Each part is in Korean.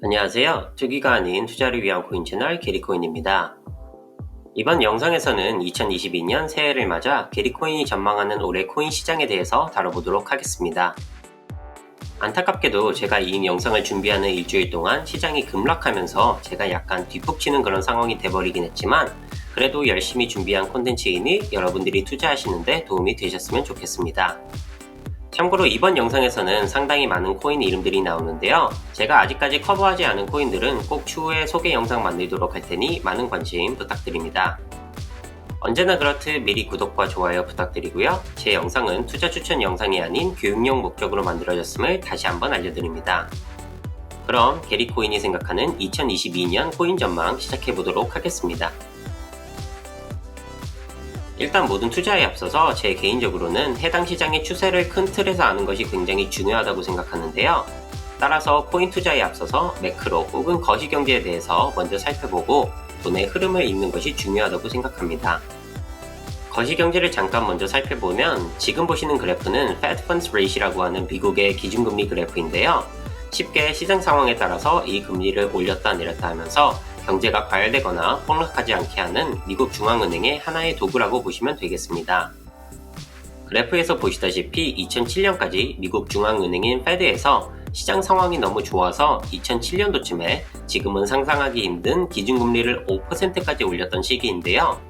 안녕하세요. 투기가 아닌 투자를 위한 코인 채널 게리코인입니다. 이번 영상에서는 2022년 새해를 맞아 게리코인이 전망하는 올해 코인 시장에 대해서 다뤄보도록 하겠습니다. 안타깝게도 제가 이 영상을 준비하는 일주일 동안 시장이 급락하면서 제가 약간 뒷북치는 그런 상황이 돼버리긴 했지만 그래도 열심히 준비한 콘텐츠이니 여러분들이 투자하시는데 도움이 되셨으면 좋겠습니다. 참고로 이번 영상에서는 상당히 많은 코인 이름들이 나오는데요. 제가 아직까지 커버하지 않은 코인들은 꼭 추후에 소개 영상 만들도록 할 테니 많은 관심 부탁드립니다. 언제나 그렇듯 미리 구독과 좋아요 부탁드리고요. 제 영상은 투자 추천 영상이 아닌 교육용 목적으로 만들어졌음을 다시 한번 알려드립니다. 그럼 게리코인이 생각하는 2022년 코인 전망 시작해보도록 하겠습니다. 일단 모든 투자에 앞서서 제 개인적으로는 해당 시장의 추세를 큰 틀에서 아는 것이 굉장히 중요하다고 생각하는데요. 따라서 코인 투자에 앞서서 매크로 혹은 거시경제에 대해서 먼저 살펴보고 돈의 흐름을 읽는 것이 중요하다고 생각합니다. 거시경제를 잠깐 먼저 살펴보면 지금 보시는 그래프는 Fed Funds Rate이라고 하는 미국의 기준금리 그래프인데요. 쉽게 시장 상황에 따라서 이 금리를 올렸다 내렸다 하면서 경제가 과열되거나 폭락하지 않게 하는 미국 중앙은행의 하나의 도구라고 보시면 되겠습니다. 그래프에서 보시다시피 2007년까지 미국 중앙은행인 페드에서 시장 상황이 너무 좋아서 2007년도쯤에 지금은 상상하기 힘든 기준금리를 5%까지 올렸던 시기인데요.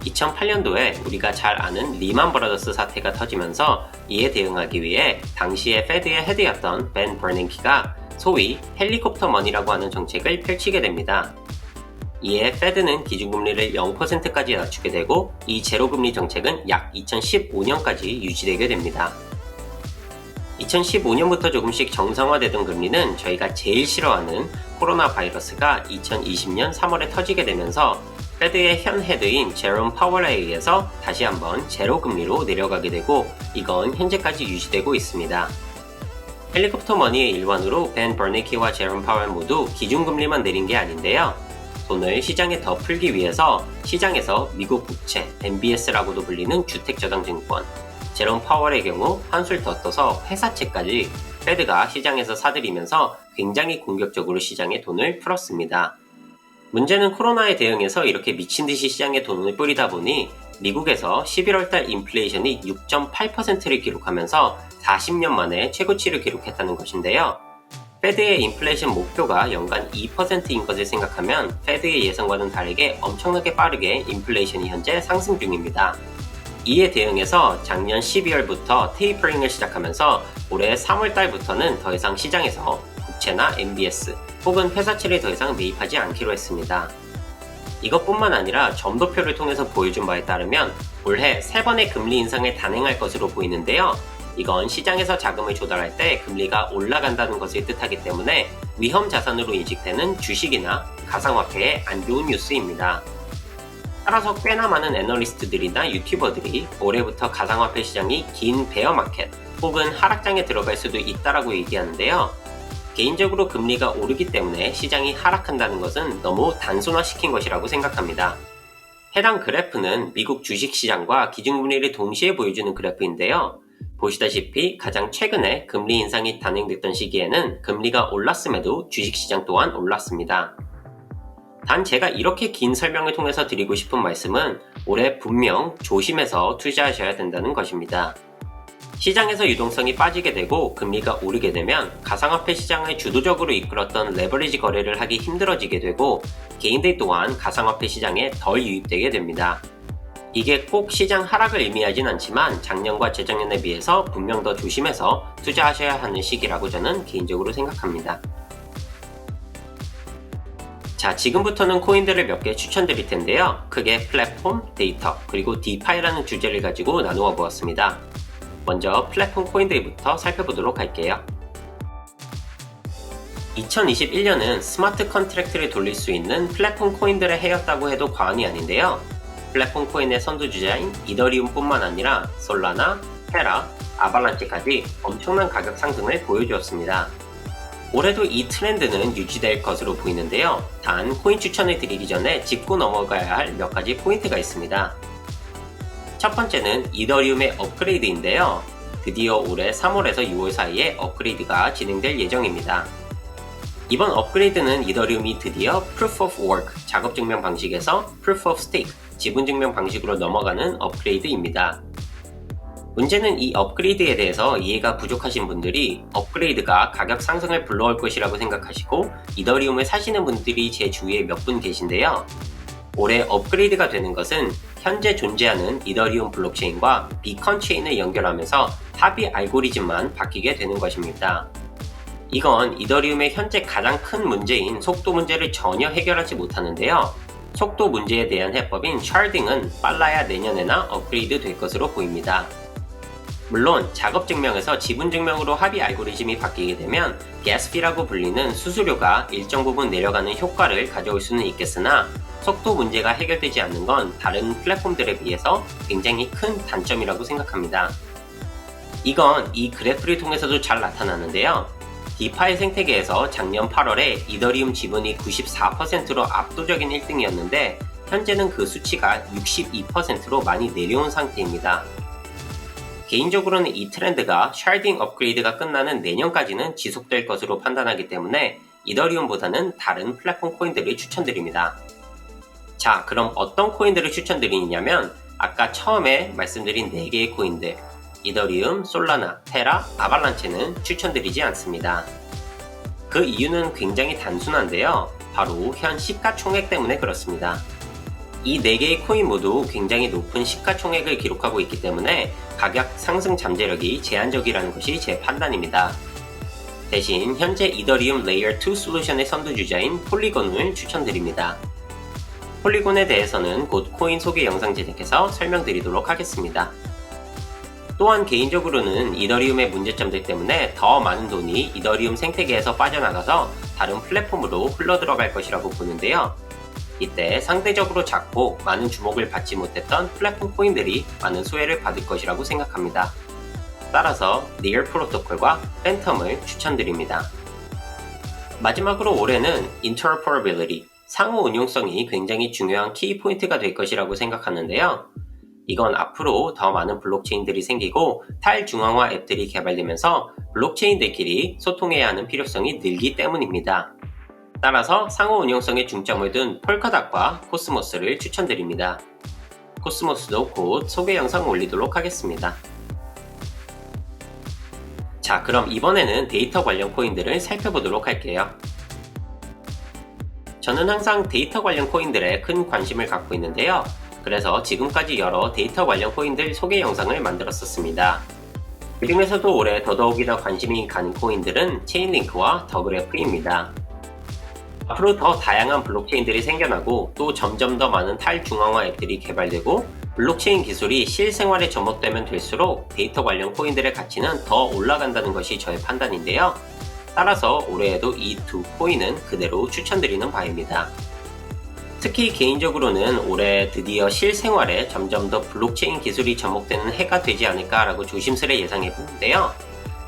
2008년도에 우리가 잘 아는 리만 브라더스 사태가 터지면서 이에 대응하기 위해 당시의 페드의 헤드였던 벤 버냉키가 소위 헬리콥터 머니라고 하는 정책을 펼치게 됩니다. 이에 페드는 기준금리를 0%까지 낮추게 되고 이 제로금리 정책은 약 2015년까지 유지되게 됩니다. 2015년부터 조금씩 정상화되던 금리는 저희가 제일 싫어하는 코로나 바이러스가 2020년 3월에 터지게 되면서 페드의 현 헤드인 제롬 파월에 의해서 다시 한번 제로금리로 내려가게 되고 이건 현재까지 유지되고 있습니다. 헬리콥터 머니의 일환으로 벤 버네키와 제롬 파월 모두 기준금리만 내린 게 아닌데요. 돈을 시장에 더 풀기 위해서 시장에서 미국 국채, MBS라고도 불리는 주택저당증권, 제롬 파월의 경우 한술 더 떠서 회사채까지 페드가 시장에서 사들이면서 굉장히 공격적으로 시장에 돈을 풀었습니다. 문제는 코로나에 대응해서 이렇게 미친듯이 시장에 돈을 뿌리다 보니 미국에서 11월달 인플레이션이 6.8%를 기록하면서 40년 만에 최고치를 기록했다는 것인데요. 페드의 인플레이션 목표가 연간 2%인 것을 생각하면 페드의 예상과는 다르게 엄청나게 빠르게 인플레이션이 현재 상승 중입니다. 이에 대응해서 작년 12월부터 테이퍼링을 시작하면서 올해 3월달부터는 더 이상 시장에서 국채나 MBS 혹은 회사채를 더 이상 매입하지 않기로 했습니다. 이것뿐만 아니라 점도표를 통해서 보여준 바에 따르면 올해 3번의 금리 인상을 단행할 것으로 보이는데요. 이건 시장에서 자금을 조달할 때 금리가 올라간다는 것을 뜻하기 때문에 위험 자산으로 인식되는 주식이나 가상화폐의 안 좋은 뉴스입니다. 따라서 꽤나 많은 애널리스트들이나 유튜버들이 올해부터 가상화폐 시장이 긴 베어마켓 혹은 하락장에 들어갈 수도 있다라고 얘기하는데요. 개인적으로 금리가 오르기 때문에 시장이 하락한다는 것은 너무 단순화시킨 것이라고 생각합니다. 해당 그래프는 미국 주식시장과 기준금리를 동시에 보여주는 그래프인데요. 보시다시피 가장 최근에 금리 인상이 단행됐던 시기에는 금리가 올랐음에도 주식시장 또한 올랐습니다. 단 제가 이렇게 긴 설명을 통해서 드리고 싶은 말씀은 올해 분명 조심해서 투자하셔야 된다는 것입니다. 시장에서 유동성이 빠지게 되고 금리가 오르게 되면 가상화폐 시장을 주도적으로 이끌었던 레버리지 거래를 하기 힘들어지게 되고 개인들 또한 가상화폐 시장에 덜 유입되게 됩니다. 이게 꼭 시장 하락을 의미하진 않지만 작년과 재작년에 비해서 분명 더 조심해서 투자하셔야 하는 시기라고 저는 개인적으로 생각합니다. 자, 지금부터는 코인들을 몇 개 추천드릴 텐데요. 크게 플랫폼, 데이터, 그리고 디파이라는 주제를 가지고 나누어 보았습니다. 먼저 플랫폼 코인들부터 살펴보도록 할게요. 2021년은 스마트 컨트랙트를 돌릴 수 있는 플랫폼 코인들의 해였다고 해도 과언이 아닌데요. 플랫폼 코인의 선두주자인 이더리움뿐만 아니라 솔라나, 테라, 아발란치까지 엄청난 가격 상승을 보여주었습니다. 올해도 이 트렌드는 유지될 것으로 보이는데요. 단 코인 추천을 드리기 전에 짚고 넘어가야 할 몇 가지 포인트가 있습니다. 첫 번째는 이더리움의 업그레이드인데요. 드디어 올해 3월에서 6월 사이에 업그레이드가 진행될 예정입니다. 이번 업그레이드는 이더리움이 드디어 Proof of Work, 작업 증명 방식에서 Proof of Stake, 지분 증명 방식으로 넘어가는 업그레이드입니다. 문제는 이 업그레이드에 대해서 이해가 부족하신 분들이 업그레이드가 가격 상승을 불러올 것이라고 생각하시고 이더리움을 사시는 분들이 제 주위에 몇 분 계신데요. 올해 업그레이드가 되는 것은 현재 존재하는 이더리움 블록체인과 비컨 체인을 연결하면서 합의 알고리즘만 바뀌게 되는 것입니다. 이건 이더리움의 현재 가장 큰 문제인 속도 문제를 전혀 해결하지 못하는데요. 속도 문제에 대한 해법인 샤딩은 빨라야 내년에나 업그레이드 될 것으로 보입니다. 물론 작업 증명에서 지분 증명으로 합의 알고리즘이 바뀌게 되면 가스피라고 불리는 수수료가 일정 부분 내려가는 효과를 가져올 수는 있겠으나 속도 문제가 해결되지 않는 건 다른 플랫폼들에 비해서 굉장히 큰 단점이라고 생각합니다. 이건 이 그래프를 통해서도 잘 나타나는데요. 디파이 생태계에서 작년 8월에 이더리움 지분이 94%로 압도적인 1등이었는데 현재는 그 수치가 62%로 많이 내려온 상태입니다. 개인적으로는 이 트렌드가 샤딩 업그레이드가 끝나는 내년까지는 지속될 것으로 판단하기 때문에 이더리움보다는 다른 플랫폼 코인들을 추천드립니다. 자, 그럼 어떤 코인들을 추천드리냐면 아까 처음에 말씀드린 4개의 코인들 이더리움, 솔라나, 테라, 아발란체는 추천드리지 않습니다. 그 이유는 굉장히 단순한데요. 바로 현 시가총액 때문에 그렇습니다. 이 4개의 코인 모두 굉장히 높은 시가총액을 기록하고 있기 때문에 가격 상승 잠재력이 제한적이라는 것이 제 판단입니다. 대신 현재 이더리움 레이어 2 솔루션의 선두주자인 폴리곤을 추천드립니다. 폴리곤에 대해서는 곧 코인 소개 영상 제작해서 설명드리도록 하겠습니다. 또한 개인적으로는 이더리움의 문제점들 때문에 더 많은 돈이 이더리움 생태계에서 빠져나가서 다른 플랫폼으로 흘러들어갈 것이라고 보는데요. 이때 상대적으로 작고 많은 주목을 받지 못했던 플랫폼 코인들이 많은 수혜를 받을 것이라고 생각합니다. 따라서 니얼 프로토콜과 팬텀을 추천드립니다. 마지막으로 올해는 interoperability, 상호 운용성이 굉장히 중요한 키포인트가 될 것이라고 생각하는데요. 이건 앞으로 더 많은 블록체인들이 생기고 탈중앙화 앱들이 개발되면서 블록체인들끼리 소통해야 하는 필요성이 늘기 때문입니다. 따라서 상호 운용성에 중점을 둔 폴카닷과 코스모스를 추천드립니다. 코스모스도 곧 소개 영상 올리도록 하겠습니다. 자, 그럼 이번에는 데이터 관련 코인들을 살펴보도록 할게요. 저는 항상 데이터 관련 코인들에 큰 관심을 갖고 있는데요. 그래서 지금까지 여러 데이터 관련 코인들 소개 영상을 만들었었습니다. 그 중에서도 올해 더더욱이나 관심이 가는 코인들은 체인링크와 더그래프입니다. 앞으로 더 다양한 블록체인들이 생겨나고 또 점점 더 많은 탈중앙화 앱들이 개발되고 블록체인 기술이 실생활에 접목되면 될수록 데이터 관련 코인들의 가치는 더 올라간다는 것이 저의 판단인데요. 따라서 올해에도 이 두 코인은 그대로 추천드리는 바입니다. 특히 개인적으로는 올해 드디어 실생활에 점점 더 블록체인 기술이 접목되는 해가 되지 않을까라고 조심스레 예상해 보는데요.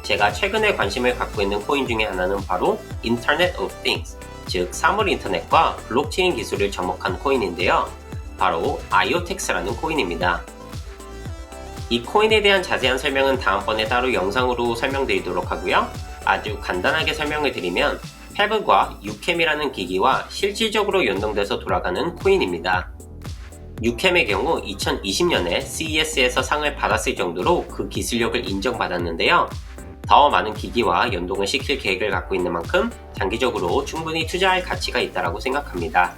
제가 최근에 관심을 갖고 있는 코인 중에 하나는 바로 Internet of Things, 즉 사물 인터넷과 블록체인 기술을 접목한 코인인데요. 바로 IoTex라는 코인입니다. 이 코인에 대한 자세한 설명은 다음번에 따로 영상으로 설명드리도록 하고요. 아주 간단하게 설명을 드리면 페브과 유캠이라는 기기와 실질적으로 연동돼서 돌아가는 코인입니다. 유캠의 경우 2020년에 CES에서 상을 받았을 정도로 그 기술력을 인정받았는데요. 더 많은 기기와 연동을 시킬 계획을 갖고 있는 만큼 장기적으로 충분히 투자할 가치가 있다고 생각합니다.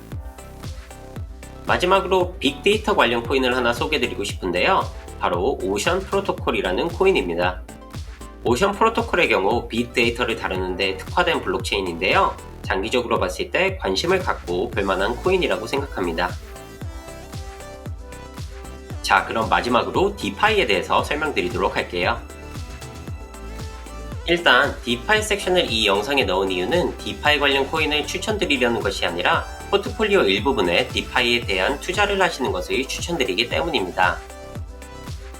마지막으로 빅데이터 관련 코인을 하나 소개드리고 싶은데요. 바로 오션 프로토콜이라는 코인입니다. 오션 프로토콜의 경우 빅데이터를 다루는데 특화된 블록체인인데요. 장기적으로 봤을 때 관심을 갖고 볼만한 코인이라고 생각합니다. 자, 그럼 마지막으로 디파이에 대해서 설명드리도록 할게요. 일단 디파이 섹션을 이 영상에 넣은 이유는 디파이 관련 코인을 추천드리려는 것이 아니라 포트폴리오 일부분에 디파이에 대한 투자를 하시는 것을 추천드리기 때문입니다.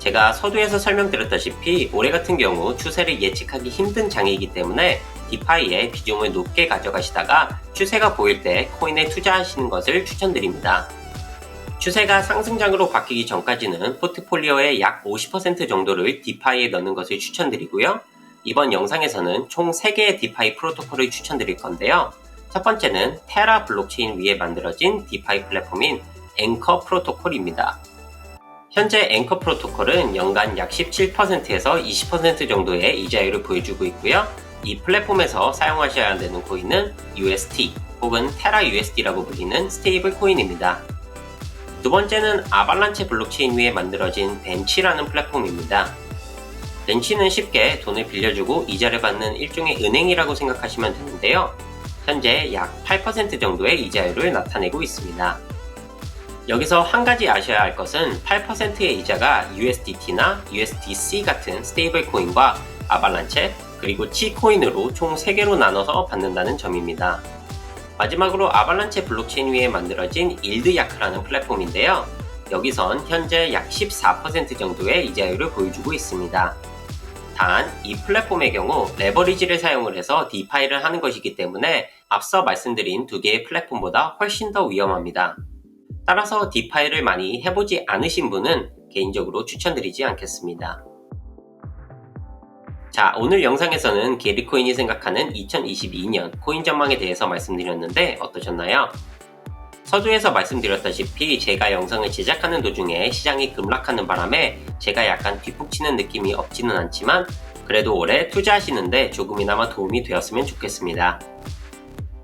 제가 서두에서 설명드렸다시피 올해 같은 경우 추세를 예측하기 힘든 장이기 때문에 디파이에 비중을 높게 가져가시다가 추세가 보일 때 코인에 투자하시는 것을 추천드립니다. 추세가 상승장으로 바뀌기 전까지는 포트폴리오의 약 50% 정도를 디파이에 넣는 것을 추천드리고요. 이번 영상에서는 총 3개의 디파이 프로토콜을 추천드릴 건데요. 첫 번째는 테라 블록체인 위에 만들어진 디파이 플랫폼인 앵커 프로토콜입니다. 현재 앵커 프로토콜은 연간 약 17%에서 20% 정도의 이자율을 보여주고 있고요. 이 플랫폼에서 사용하셔야 되는 코인은 UST 혹은 테라 USD라고 불리는 스테이블 코인입니다. 두 번째는 아발란체 블록체인 위에 만들어진 벤치라는 플랫폼입니다. 벤치는 쉽게 돈을 빌려주고 이자를 받는 일종의 은행이라고 생각하시면 되는데요. 현재 약 8% 정도의 이자율을 나타내고 있습니다. 여기서 한 가지 아셔야 할 것은 8%의 이자가 USDT나 USDC 같은 스테이블 코인과 아발란체 그리고 치코인으로 총 3개로 나눠서 받는다는 점입니다. 마지막으로 아발란체 블록체인 위에 만들어진 일드야크라는 플랫폼인데요. 여기선 현재 약 14% 정도의 이자율을 보여주고 있습니다. 단, 이 플랫폼의 경우 레버리지를 사용을 해서 디파이를 하는 것이기 때문에 앞서 말씀드린 두 개의 플랫폼보다 훨씬 더 위험합니다. 따라서 디파이를 많이 해보지 않으신 분은 개인적으로 추천드리지 않겠습니다. 자, 오늘 영상에서는 게리코인이 생각하는 2022년 코인 전망에 대해서 말씀드렸는데 어떠셨나요? 서두에서 말씀드렸다시피 제가 영상을 제작하는 도중에 시장이 급락하는 바람에 제가 약간 뒷북치는 느낌이 없지는 않지만 그래도 올해 투자하시는데 조금이나마 도움이 되었으면 좋겠습니다.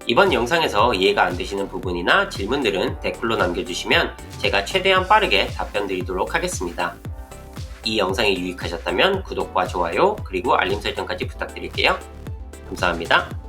이번 영상에서 이해가 안 되시는 부분이나 질문들은 댓글로 남겨주시면 제가 최대한 빠르게 답변 드리도록 하겠습니다. 이 영상이 유익하셨다면 구독과 좋아요 그리고 알림 설정까지 부탁드릴게요. 감사합니다.